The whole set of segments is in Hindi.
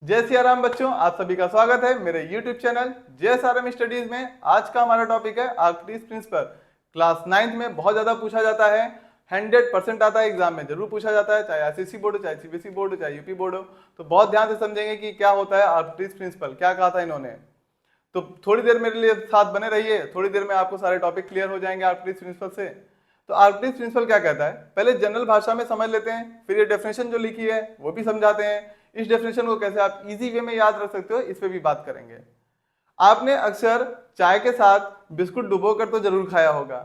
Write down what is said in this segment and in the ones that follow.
जय सिया राम बच्चों, आप सभी का स्वागत है मेरे YouTube चैनल JSRM स्टडीज में। आज का हमारा टॉपिक है आर्किमिडीज प्रिंसिपल। क्लास 9th में बहुत ज्यादा पूछा जाता है, 100% आता है, एग्जाम में जरूर पूछा जाता है, चाहे आईसीएसई बोर्ड हो, चाहे सीबीएसई बोर्ड हो, चाहे यूपी बोर्ड हो। तो बहुत ध्यान से समझेंगे कि क्या होता है आर्किमिडीज प्रिंसिपल, क्या कहा था इन्होंने। तो थोड़ी देर मेरे लिए साथ बने रहिए, थोड़ी देर में आपको सारे टॉपिक क्लियर हो जाएंगे आर्किमिडीज प्रिंसिपल से। तो आर्किमिडीज प्रिंसिपल क्या कहता है, पहले जनरल भाषा में समझ लेते हैं, फिर ये डेफिनेशन जो लिखी है वो भी समझाते हैं। इस डेफिनेशन को कैसे आप इजी वे में याद रख सकते हो, इस पे भी बात करेंगे। आपने अक्सर चाय के साथ बिस्कुट डुबो कर तो जरूर खाया होगा,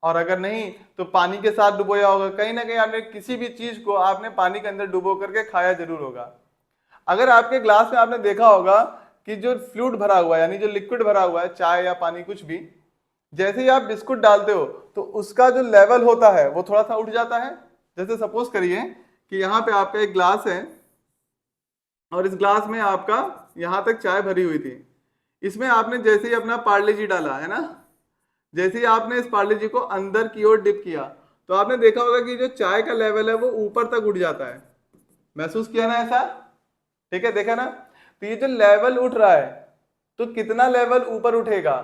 और अगर नहीं तो पानी के साथ डुबोया होगा। कहीं ना कहीं आपने किसी भी चीज को आपने पानी के अंदर डुबो करके खाया जरूर होगा। अगर आपके ग्लास में आपने देखा होगा कि जो फ्लूइड भरा हुआ है, यानी जो लिक्विड भरा हुआ है, चाय या पानी कुछ भी, जैसे ही आप बिस्कुट डालते हो तो उसका जो लेवल होता है वो थोड़ा सा उठ जाता है। जैसे सपोज करिए कि यहाँ पे आपका एक ग्लास है और इस ग्लास में आपका यहां तक चाय भरी हुई थी। इसमें आपने जैसे ही अपना पार्ले जी डाला है ना, जैसे ही आपने इस पार्ले जी को अंदर की ओर डिप किया तो आपने देखा होगा कि जो चाय का लेवल है वो ऊपर तक उठ जाता है। महसूस किया ना ऐसा? ठीक है, देखा ना। तो ये जो लेवल उठ रहा है तो कितना लेवल ऊपर उठेगा,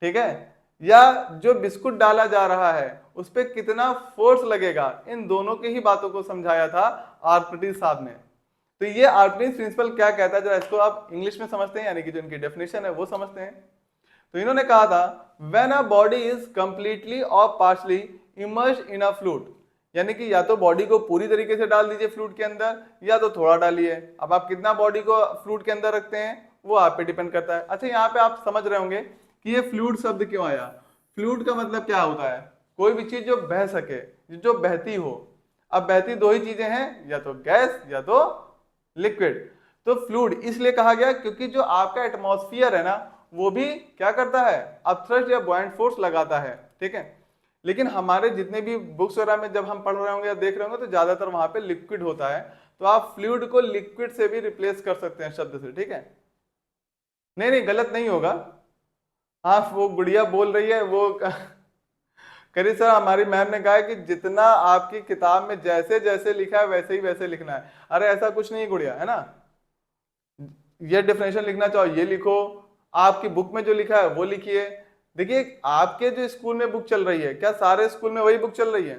ठीक है, या जो बिस्कुट डाला जा रहा है उस पर कितना फोर्स लगेगा, इन दोनों की ही बातों को समझाया था आर्किमिडीज साहब ने। तो ये आर्किमिडीज प्रिंसिपल क्या कहता है, जरा इसको आप इंग्लिश में समझते हैं, यानी कि जो इनकी डेफिनेशन है वो समझते हैं। तो इन्होंने कहा था when a body is completely और partially immersed in a fluid, यानी कि या तो बॉडी को पूरी तरीके से डाल दीजिए फ्लूइड के अंदर या तो थोड़ा डालिए। अब आप कितना बॉडी को फ्लूइड के अंदर रखते हैं वो आप पे डिपेंड करता है। अच्छा, यहाँ पे आप समझ रहे होंगे कि ये फ्लूइड शब्द क्यों आया। फ्लूइड का मतलब क्या होता है, कोई भी चीज जो बह सके, जो बहती हो। अब बहती दो ही चीजें हैं, या तो गैस या तो लिक्विड। तो फ्लूइड इसलिए कहा गया क्योंकि जो आपका एटमॉस्फेयर है ना वो भी क्या करता है, अपथ्रस्ट या बॉयंट फोर्स लगाता है, ठीक है। लेकिन हमारे जितने भी बुक्स वगैरह में जब हम पढ़ रहे होंगे या देख रहे होंगे तो ज्यादातर वहां पे लिक्विड होता है। तो आप फ्लूइड को लिक्विड से भी रिप्लेस कर सकते हैं शब्द से, ठीक है। नहीं नहीं, गलत नहीं होगा। हाँ, वो गुड़िया बोल रही है वो करी सर, हमारी मैम ने कहा है कि जितना आपकी किताब में जैसे जैसे लिखा है वैसे ही वैसे लिखना है। अरे ऐसा कुछ नहीं गुड़िया, है ना। ये डेफिनेशन लिखना चाहो ये लिखो, आपकी बुक में जो लिखा है वो लिखिए। देखिए आपके जो स्कूल में बुक चल रही है, क्या सारे स्कूल में वही बुक चल रही है?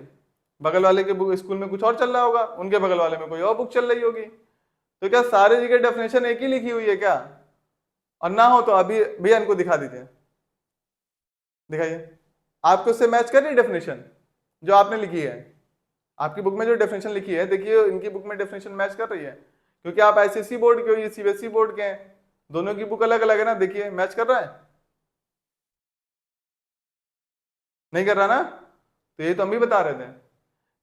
बगल वाले के बुक स्कूल में कुछ और चल रहा होगा, उनके बगल वाले में कोई और बुक चल रही होगी। तो क्या सारे जगह डेफिनेशन एक ही लिखी हुई है क्या? और ना हो तो अभी भैया इनको दिखा दीजिए, दिखाइए। आपको उससे मैच कर रही है डेफिनेशन जो आपने लिखी है? आपकी बुक में जो डेफिनेशन लिखी है, देखिए इनकी बुक में डेफिनेशन मैच कर रही है, क्योंकि आप आईसीएसई बोर्ड के हो, ये सीबीएसई बोर्ड के हैं। दोनों की बुक अलग अलग है ना, देखिए मैच कर रहा है? नहीं कर रहा ना? तो ये तो हम भी बता रहे थे।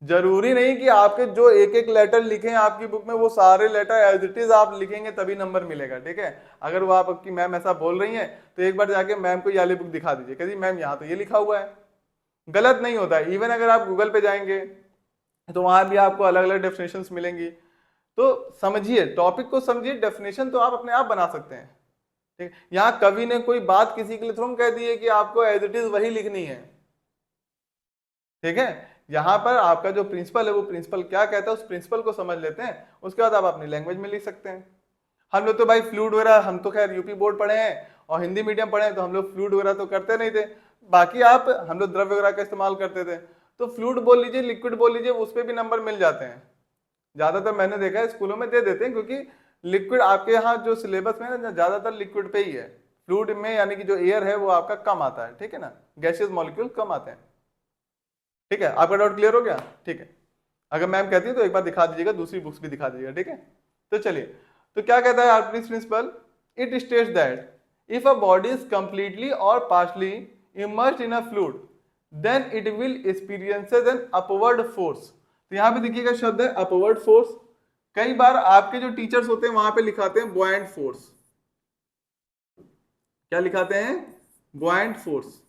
जरूरी नहीं कि आपके जो एक एक लेटर लिखे हैं आपकी बुक में वो सारे लेटर एज इट इज आप लिखेंगे तभी नंबर मिलेगा, ठीक है। अगर वो आपकी मैम ऐसा बोल रही है तो एक बार जाके मैम को ये वाली बुक दिखा दीजिए, कहती मैम यहाँ तो ये लिखा हुआ है। गलत नहीं होता है। इवन अगर आप गूगल पे जाएंगे तो वहां भी आपको अलग अलग डेफिनेशन मिलेंगी। तो समझिए, टॉपिक को समझिए, डेफिनेशन तो आप अपने आप बना सकते हैं, ठीक। यहाँ कवि ने कोई बात किसी के लिए थोड़ा कह दी है कि आपको एज इट इज वही लिखनी है, ठीक है। यहाँ पर आपका जो प्रिंसिपल है वो प्रिंसिपल क्या कहता है उस प्रिंसिपल को समझ लेते हैं, उसके बाद आप अपनी लैंग्वेज में लिख सकते हैं। हम लोग तो भाई फ्लूइड वगैरह, हम तो खैर यूपी बोर्ड पढ़े हैं और हिंदी मीडियम पढ़े हैं, तो हम लोग फ्लूइड वगैरह तो करते नहीं थे। बाकी आप, हम लोग द्रव्य वगैरह का इस्तेमाल करते थे। तो फ्लूइड बोल लीजिए, लिक्विड बोल लीजिए, उस पर भी नंबर मिल जाते हैं। ज्यादातर मैंने देखा है स्कूलों में दे देते हैं, क्योंकि लिक्विड आपके यहाँ जो सिलेबस में है ना ज्यादातर लिक्विड पे ही है। फ्लूइड में यानी कि जो एयर है वो आपका कम आता है, ठीक है ना, गैसियस मॉलिक्यूल कम आते हैं। ठीक है, आपका डाउट क्लियर हो गया? ठीक है, अगर मैम कहती है तो एक बार दिखा दीजिएगा, दूसरी बुक्स भी दिखा दीजिएगा, ठीक है। तो चलिए, तो क्या कहता है Archimedes principle, it states that if a body is completely और partially immersed in a fluid then it will experiences an upward force. तो यहां पे देखिएगा शब्द है अपवर्ड फोर्स। कई बार आपके जो टीचर्स होते हैं वहां पे लिखाते हैं बुआयंट फोर्स। क्या लिखाते हैं? बुआयंट फोर्स।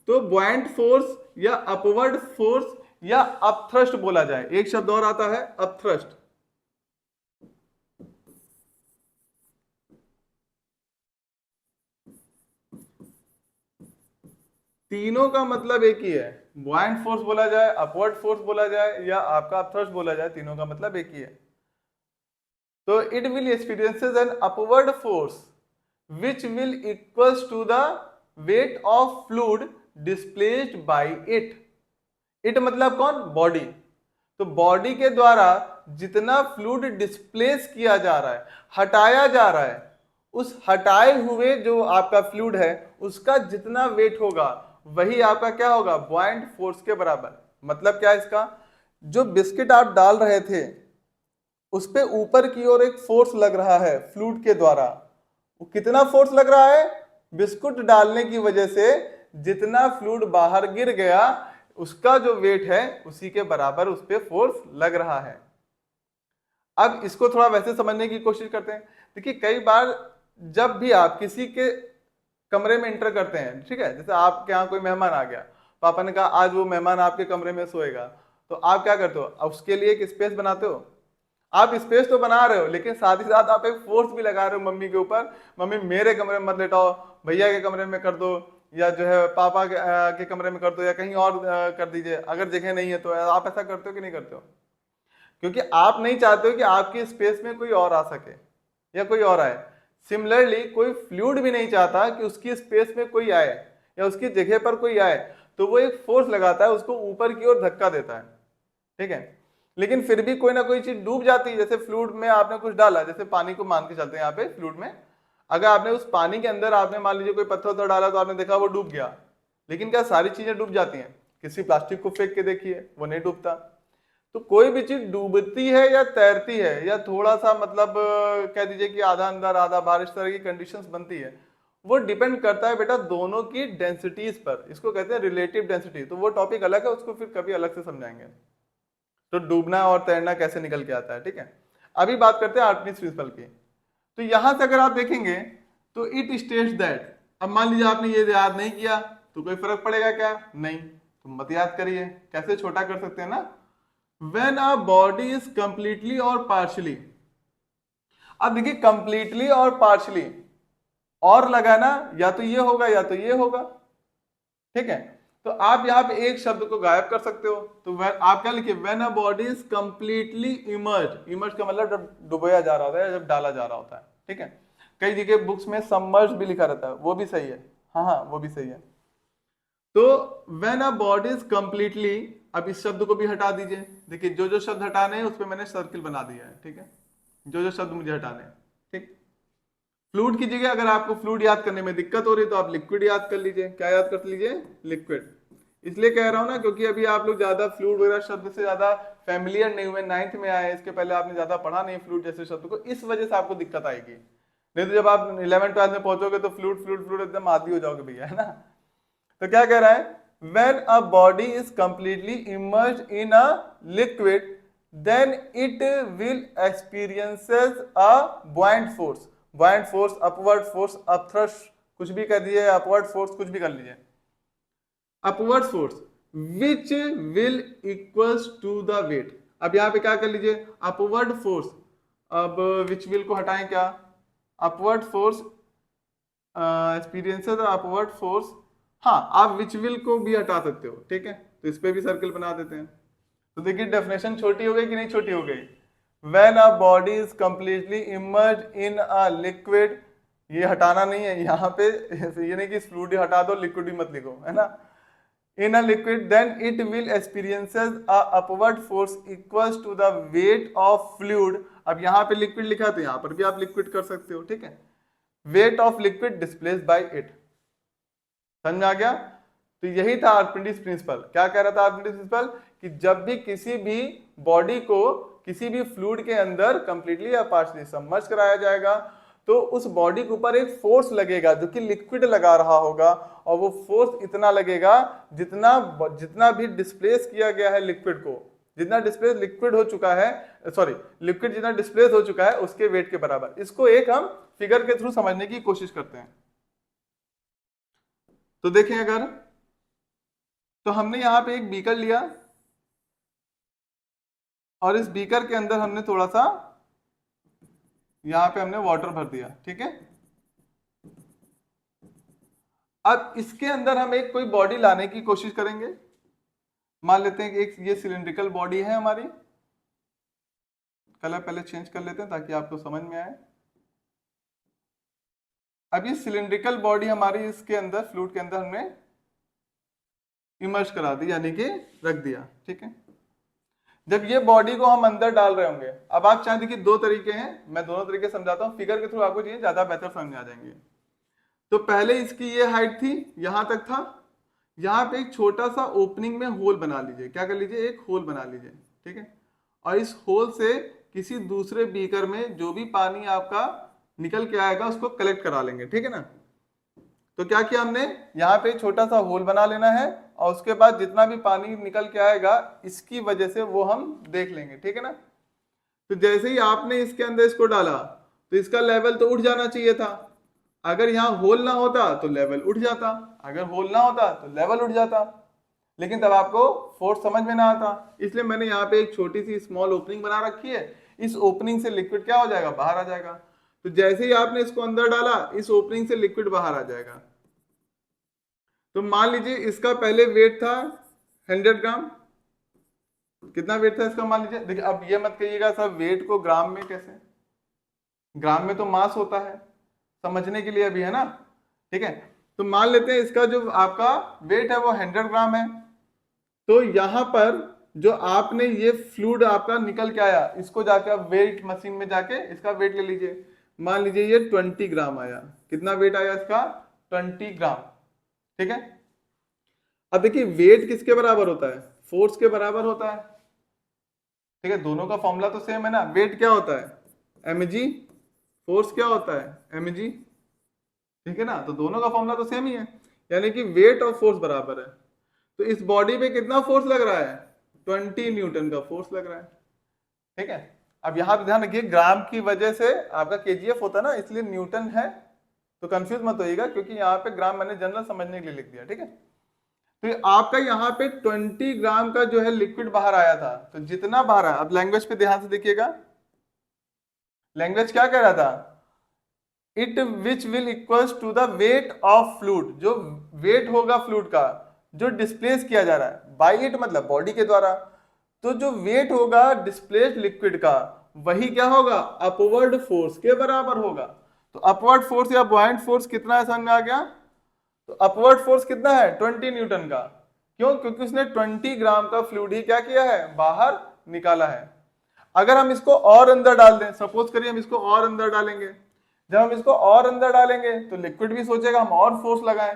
तो बुआयंट फोर्स या अपवर्ड फोर्स या अपथ्रस्ट बोला जाए, एक शब्द और आता है अपथ्रस्ट। तीनों का मतलब एक ही है, बुआयंट फोर्स बोला जाए, अपवर्ड फोर्स बोला जाए या आपका अपथ्रस्ट बोला जाए, तीनों का मतलब एक ही है। तो it will experiences an upward force which will equals to the weight of fluid displaced by it. It मतलब कौन? बॉडी। तो बॉडी के द्वारा जितना फ्लूइड डिस्प्लेस किया जा रहा है, हटाया जा रहा है, उस हटाए हुए जो आपका फ्लूइड है उसका जितना वेट होगा वही आपका क्या होगा? बॉयंट फोर्स के बराबर। मतलब क्या इसका? जो बिस्किट आप डाल रहे थे उस पे ऊपर की ओर एक फोर्स लग रहा है फ्लूइड के द्वारा। वो कितना फोर्स लग रहा है? बिस्कुट डालने की वजह से जितना फ्लूइड बाहर गिर गया उसका जो वेट है उसी के बराबर उस पे फोर्स लग रहा है। अब इसको थोड़ा वैसे समझने की कोशिश करते हैं। देखिए कई बार जब भी आप किसी के कमरे में एंटर करते हैं, ठीक है, जैसे आपके यहाँ कोई मेहमान आ गया, पापा ने कहा आज वो मेहमान आपके कमरे में सोएगा, तो आप क्या करते हो? अब उसके लिए एक स्पेस बनाते हो। आप स्पेस तो बना रहे हो लेकिन साथ ही साथ आप एक फोर्स भी लगा रहे हो मम्मी के ऊपर, मम्मी मेरे कमरे में मत लेटाओ, भैया के कमरे में कर दो, या जो है पापा के कमरे में कर दो, या कहीं और कर दीजिए अगर जगह नहीं है तो। आप ऐसा करते हो कि नहीं करते हो? क्योंकि आप नहीं चाहते हो कि आपकी स्पेस में कोई और आ सके या कोई और आए। सिमिलरली कोई फ्लूइड भी नहीं चाहता कि उसकी स्पेस में कोई आए या उसकी जगह पर कोई आए, तो वो एक फोर्स लगाता है, उसको ऊपर की ओर धक्का देता है, ठीक है। लेकिन फिर भी कोई ना कोई चीज डूब जाती है। जैसे फ्लूइड में आपने कुछ डाला, जैसे पानी को मान के चलते हैं यहाँ पे फ्लूइड में, अगर आपने उस पानी के अंदर आपने मान लीजिए कोई पत्थर उथर डाला तो आपने देखा वो डूब गया, लेकिन क्या सारी चीजें डूब जाती हैं? किसी प्लास्टिक को फेंक के देखिए, वो नहीं डूबता। तो कोई भी चीज डूबती है या तैरती है या थोड़ा सा मतलब कह दीजिए कि आधा अंदर आधा बाहर, इस तरह की कंडीशंस बनती है, वो डिपेंड करता है बेटा दोनों की डेंसिटीज पर। इसको कहते हैं रिलेटिव डेंसिटी। तो वो टॉपिक अलग है, उसको फिर कभी अलग से समझाएंगे। तो डूबना और तैरना कैसे निकल के आता है, ठीक है। अभी बात करते हैं आर्किमिडीज प्रिंसिपल की। तो यहां से अगर आप देखेंगे तो इट स्टेट्स दैट, अब मान लीजिए आपने ये याद नहीं किया तो कोई फर्क पड़ेगा क्या? नहीं, तो मत याद करिए। कैसे छोटा कर सकते हैं ना? When a body is completely और पार्शली। अब देखिए कंप्लीटली और पार्शली और लगा ना, या तो ये होगा या तो ये होगा, ठीक है। तो आप यहाँ पे एक शब्द को गायब कर सकते हो। तो आप क्या लिखिए? When a body is completely emerge. Emerge का मतलब जब डुबोया जा रहा होता है, जब डाला जा रहा होता है, ठीक है। कई जगह बुक्स में सबमर्ज भी लिखा रहता है, वो भी सही है। हाँ हाँ, वो भी सही है। तो when a body is completely, अब इस शब्द को भी हटा दीजिए। देखिए जो जो शब्द हटाने हैं उस पर मैंने सर्किल बना दिया है, ठीक है, जो जो शब्द मुझे हटाने हैं, ठीक। फ्लूइड की जगह अगर आपको फ्लूइड याद करने में दिक्कत हो रही है तो आप लिक्विड याद कर लीजिए। क्या याद कर लीजिए? लिक्विड। इसलिए कह रहा हूं ना क्योंकि अभी आप लोग ज्यादा फ्लूइड वगैरह शब्द से ज्यादा फैमिलियर नहीं हुए, 9th में आए, इसके पहले आपने ज्यादा पढ़ा नहीं फ्लूइड जैसे शब्द को, इस वजह से आपको दिक्कत आएगी। नहीं तो जब आप 11th 12th में पहुंचोगे तो फ्लूइड फ्लूइड फ्लूइड एकदम आदी हो जाओगे भैया, है ना। तो क्या कह रहा है? when a body is completely immersed in a liquid then it will experiences a buoyant force। buoyant force, upward force, upthrust, कुछ भी कह दीजिए, upward force कुछ भी कर लीजिए, upward force which will equals to the weight। अब यहां पे क्या कर लीजिए? upward force। अब which will को हटाएं क्या? upward force experiences upward force. हाँ, आप विच विल को भी हटा सकते हो, ठीक है। तो इस पे भी सर्कल बना देते हैं। तो देखिए डेफिनेशन छोटी हो गई कि नहीं छोटी हो गई? When a body is completely emerge in a liquid, ये हटाना नहीं है यहाँ पे, ये नहीं कि फ्लूइड हटा दो लिक्विड भी मत लिखो, है ना। In a liquid then it will experiences a upward force equals to the weight of fluid. अब यहाँ पे लिक्विड लिखा तो यहाँ पर भी आप लिक्विड कर सकते हो, ठीक है। Weight of liquid displaced by it. समझ आ गया? तो यही था आर्किमिडीज प्रिंसिपल। क्या कह रहा था आर्किमिडीज प्रिंसिपल? कि जब भी किसी भी बॉडी को किसी भी फ्लूइड के अंदर कंप्लीटली या पार्शियली सबमर्ज कराया जाएगा तो उस बॉडी के ऊपर एक फोर्स लगेगा जो कि लिक्विड लगा रहा होगा, और वो फोर्स इतना लगेगा जितना जितना भी डिस्प्लेस किया गया है लिक्विड को, जितना डिस्प्लेस लिक्विड हो चुका है, सॉरी लिक्विड जितना डिस्प्लेस हो चुका है उसके वेट के बराबर। इसको एक हम फिगर के थ्रू समझने की कोशिश करते हैं। तो देखें अगर, तो हमने यहां पे एक बीकर लिया और इस बीकर के अंदर हमने थोड़ा सा यहां पे हमने वाटर भर दिया, ठीक है। अब इसके अंदर हम एक कोई बॉडी लाने की कोशिश करेंगे। मान लेते हैं कि एक ये सिलिंड्रिकल बॉडी है हमारी, कलर पहले चेंज कर लेते हैं ताकि आपको समझ में आए। अब ये सिलिंड्रिकल बॉडी हमारी इसके अंदर फ्लूइड के अंदर हमने इमर्ज करा दी, यानी कि रख दिया। ठीक है, जब ये बॉडी को हम अंदर डाल रहे होंगे, अब आप चाहें देखिए दो तरीके हैं, मैं दोनों तरीके समझाता हूँ, फिगर के थ्रू आपको चीजें ज्यादा बेहतर समझ में आ जाएंगे। तो पहले इसकी ये हाइट थी, यहां तक था, यहाँ पे एक छोटा सा ओपनिंग में होल बना लीजिए, क्या कर लीजिए, एक होल बना लीजिए। ठीक है, और इस होल से किसी दूसरे बीकर में जो भी पानी आपका निकल के आएगा उसको कलेक्ट करा लेंगे। ठीक है ना, तो क्या किया हमने, यहाँ पे छोटा सा होल बना लेना है और उसके बाद जितना भी पानी निकल के आएगा इसकी वजह से वो हम देख लेंगे। ठीक है ना, तो जैसे ही आपने इसके अंदर इसको डाला तो इसका लेवल तो उठ जाना चाहिए था। अगर यहाँ होल ना होता तो लेवल उठ जाता, अगर होल ना होता तो लेवल उठ जाता, लेकिन तब आपको फोर्स समझ में ना आता। इसलिए मैंने यहाँ पे एक छोटी सी स्मॉल ओपनिंग बना रखी है, इस ओपनिंग से लिक्विड क्या हो जाएगा, बाहर आ जाएगा। तो जैसे ही आपने इसको अंदर डाला इस ओपनिंग से लिक्विड बाहर आ जाएगा। तो मान लीजिए इसका पहले वेट था 100 ग्राम, कितना वेट था इसका मान लीजिए। देखिए अब ये मत कहिएगा सर वेट को ग्राम में कैसे, ग्राम में तो मास होता है, समझने के लिए अभी है ना। ठीक है, तो मान लेते हैं इसका जो आपका वेट है वो 100 ग्राम है। तो यहां पर जो आपने ये फ्लूइड आपका निकल के आया, इसको जाके आप वेट मशीन में जाके इसका वेट ले लीजिए। मान लीजिए ये 20 ग्राम आया, कितना वेट आया इसका, 20 ग्राम। ठीक है, अब देखिए वेट किसके बराबर होता है, फोर्स के बराबर होता है। ठीक है, दोनों का फॉर्मूला तो सेम है ना, वेट क्या होता है mg, फोर्स क्या होता है mg। ठीक है ना, तो दोनों का फॉर्मूला तो सेम ही है, यानी कि वेट और फोर्स बराबर है। तो इस बॉडी पे कितना फोर्स लग रहा है, 20 न्यूटन का फोर्स लग रहा है। ठीक है, अब यहां पे ध्यान रखिए ग्राम की वजह से आपका केजीएफ होता है ना, इसलिए न्यूटन है, तो कंफ्यूज मत होइएगा क्योंकि यहाँ पे ग्राम मैंने जनरल समझने के लिए लिख दिया। ठीक है, तो आपका यहाँ पे 20 ग्राम का जो है लिक्विड बाहर आया था, तो जितना बाहर आया, अब लैंग्वेज पे ध्यान से देखिएगा, लैंग्वेज क्या कह रहा था, it which will equals to the weight of fluid, जो वेट होगा फ्लूइड का जो डिस्प्लेस किया जा रहा है, बाई इट मतलब बॉडी के द्वारा, तो जो वेट होगा डिस्प्लेस्ड लिक्विड का वही क्या होगा, अपवर्ड फोर्स के बराबर होगा। तो अपवर्ड फोर्स या बॉयंट फोर्स कितना है समझ में आ गया, तो अपवर्ड फोर्स कितना है 20 न्यूटन का, क्यों, क्योंकि उसने 20 ग्राम का फ्लूइड ही क्या किया है, बाहर निकाला है। अगर हम इसको और अंदर डाल दें, सपोज करिए हम इसको और अंदर डालेंगे, जब हम इसको और अंदर डालेंगे तो लिक्विड भी सोचेगा हम और फोर्स लगाएं,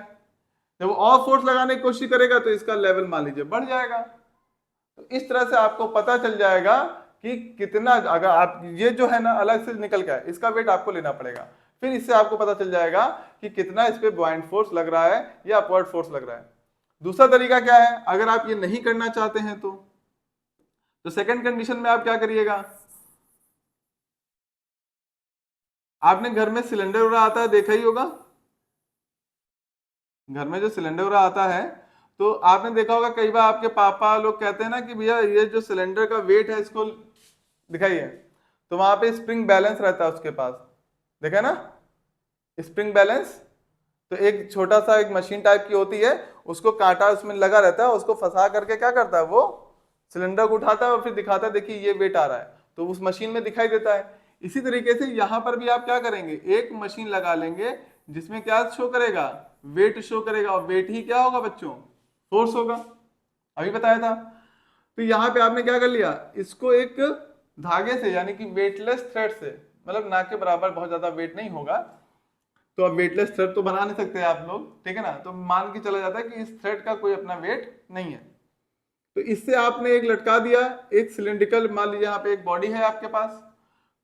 जब वो और फोर्स लगाने की कोशिश करेगा तो इसका लेवल मान लीजिए बढ़ जाएगा। तो इस तरह से आपको पता चल जाएगा कि कितना, अगर आप ये जो है ना अलग से निकल के आए इसका वेट आपको लेना पड़ेगा, फिर इससे आपको पता चल जाएगा कि कितना इस पे बॉयंट फोर्स लग रहा है या अपवर्ड फोर्स लग रहा है। दूसरा तरीका क्या है, अगर आप ये नहीं करना चाहते हैं तो सेकंड कंडीशन में आप क्या करिएगा, आपने घर में सिलेंडर वगैरह आता है देखा ही होगा, घर में जो सिलेंडर वगैरह आता है तो आपने देखा होगा कई बार आपके पापा लोग कहते हैं ना कि भैया ये जो सिलेंडर का वेट है इसको दिखाइए, तो वहां पे स्प्रिंग बैलेंस रहता है उसके पास, देखा है ना स्प्रिंग बैलेंस। तो एक छोटा सा एक मशीन टाइप की होती है, उसको कांटा उसमें लगा रहता है, उसको फंसा करके क्या करता है वो सिलेंडर को उठाता है और फिर दिखाता है देखिए ये वेट आ रहा है, तो उस मशीन में दिखाई देता है। इसी तरीके से यहां पर भी आप क्या करेंगे, एक मशीन लगा लेंगे जिसमें क्या शो करेगा, वेट शो करेगा, और वेट ही क्या होगा बच्चों, फोर्स होगा, अभी बताया था। तो यहाँ पे आपने क्या कर लिया, इसको एक धागे से यानी कि वेटलेस थ्रेड से, मतलब ना के बराबर बहुत ज्यादा वेट नहीं होगा, तो अब वेटलेस थ्रेड तो बना नहीं सकते आप लोग, ठीक है ना, तो मान के चला जाता है कि इस थ्रेड का कोई अपना वेट नहीं है। तो इससे आपने एक लटका दिया, एक सिलिंड्रिकल, मान लीजिए यहाँ पे एक बॉडी है आपके पास,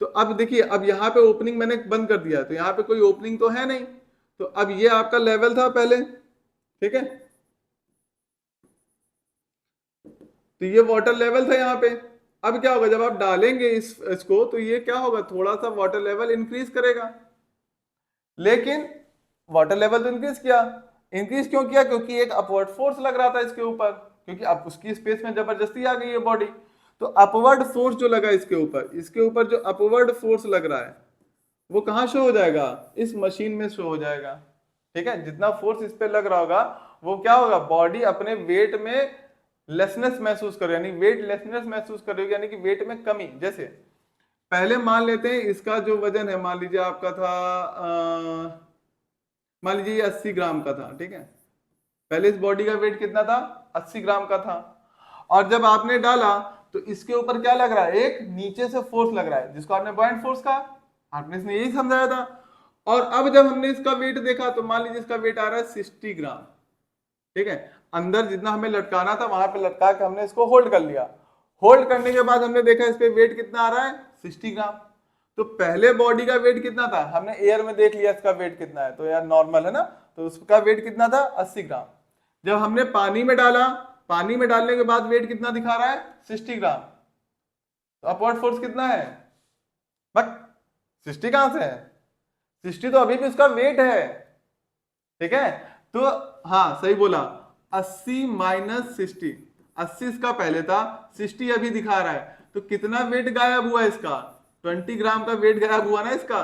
तो अब देखिए अब यहाँ पे ओपनिंग मैंने बंद कर दिया, तो यहाँ पे कोई ओपनिंग तो है नहीं, तो अब ये आपका लेवल था पहले, ठीक है, तो ये वाटर लेवल था यहाँ पे। अब क्या होगा, जब आप डालेंगे इसको तो ये क्या होगा, थोड़ा सा वाटर लेवल इंक्रीज करेगा, लेकिन वाटर लेवल तो इंक्रीज किया, इंक्रीज क्यों किया, क्योंकि एक अपवर्ड फोर्स लग रहा था इसके ऊपर, क्योंकि अब उसकी स्पेस में जबरदस्ती आ गई है बॉडी, तो अपवर्ड फोर्स जो लगा इसके ऊपर जो अपवर्ड फोर्स लग रहा है वो कहाँ शो हो जाएगा, इस मशीन में शो हो जाएगा। ठीक है, जितना फोर्स इस पे लग रहा होगा वो क्या होगा, बॉडी अपने वेट में लेसनेस महसूस कर, यानी वेट लेसनेस महसूस कर रही होगी, यानी कि वेट में कमी। जैसे पहले मान लेते हैं इसका जो वजन है, मान लीजिए आपका था मान लीजिए ये 80 ग्राम का था, ठीक है। पहले इस बॉडी का वेट कितना था, 80 ग्राम का था। और जब आपने डाला तो इसके ऊपर क्या लग रहा है, एक नीचे से फोर्स लग रहा है, जिसको आपने बॉयंट फोर्स कहा, आपने इसमें यही समझाया था। और अब जब हमने इसका वेट देखा तो मान लीजिए इसका वेट आ रहा है 60 ग्राम, ठीक है। अंदर जितना हमें लटकाना था वहां पे लटका के हमने इसको होल्ड कर लिया। होल्ड करने के बाद हमने देखा इस पे वेट कितना आ रहा है, 60 ग्राम। तो पहले बॉडी का वेट कितना था, हमने एयर में देख लिया इसका वेट कितना है, तो यार नॉर्मल है ना, तो उसका वेट कितना था, 80 ग्राम। जब हमने पानी में डाला, पानी में डालने के बाद वेट कितना दिखा रहा है, 60 ग्राम। तो अपवर्ड फोर्स कितना है, बट 60 कहां से है, 60 तो अभी भी उसका वेट है, ठीक है। तो हाँ सही बोला, 80 माइनस 60, 80 इसका पहले था, 60 अभी दिखा रहा है, तो कितना वेट गायब हुआ इसका, 20 ग्राम का वेट गायब हुआ ना इसका।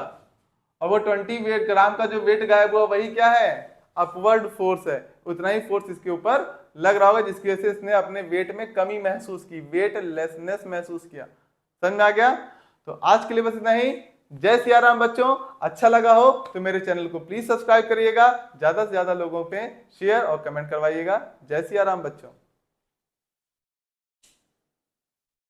और वो 20 ग्राम का जो वेट गायब हुआ वही क्या है, अपवर्ड फोर्स है। उतना ही फोर्स इसके ऊपर लग रहा होगा जिसकी वजह से इसने अपने वेट में कमी महसूस की, वेट लेसनेस महसूस किया। समझ में आ गया। तो आज के लिए बस इतना ही। जय सिया राम बच्चों। अच्छा लगा हो तो मेरे चैनल को प्लीज सब्सक्राइब करिएगा, ज्यादा से ज्यादा लोगों पे शेयर और कमेंट करवाइएगा। जय सिया राम बच्चों।